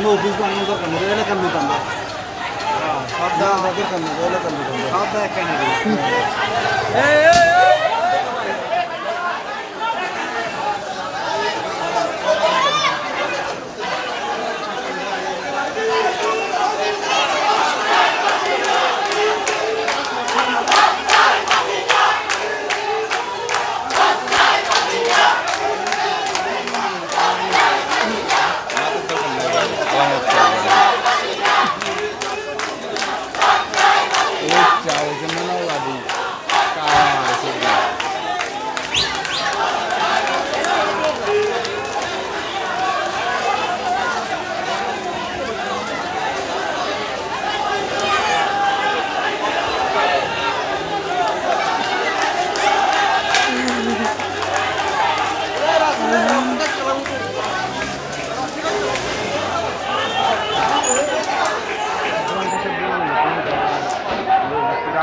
কোনো অফিস বানানোর দরকার নেই এলাকার নিতাম না সব দরকার নেই এলাকার নিতাম সব একাই নেই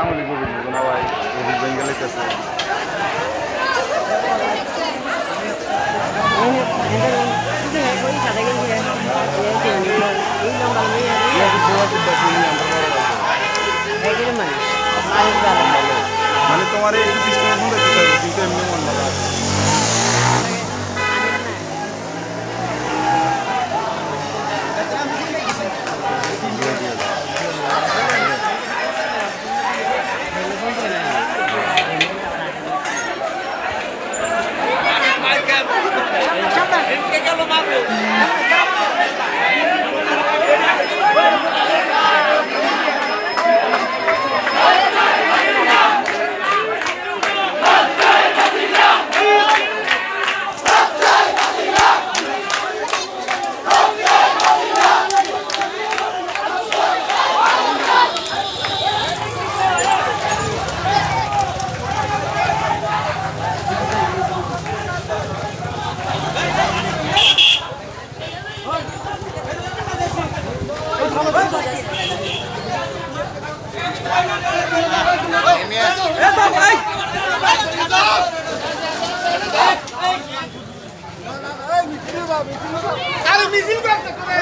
আমলি গোবিন্দ গোনা ভাই অফিস বেঙ্গলে কাছে মানে তোমার এই সিস্টেমের মধ্যে কিন্তু এমনি মন ভালো আছে আরে মিছিল করতে করে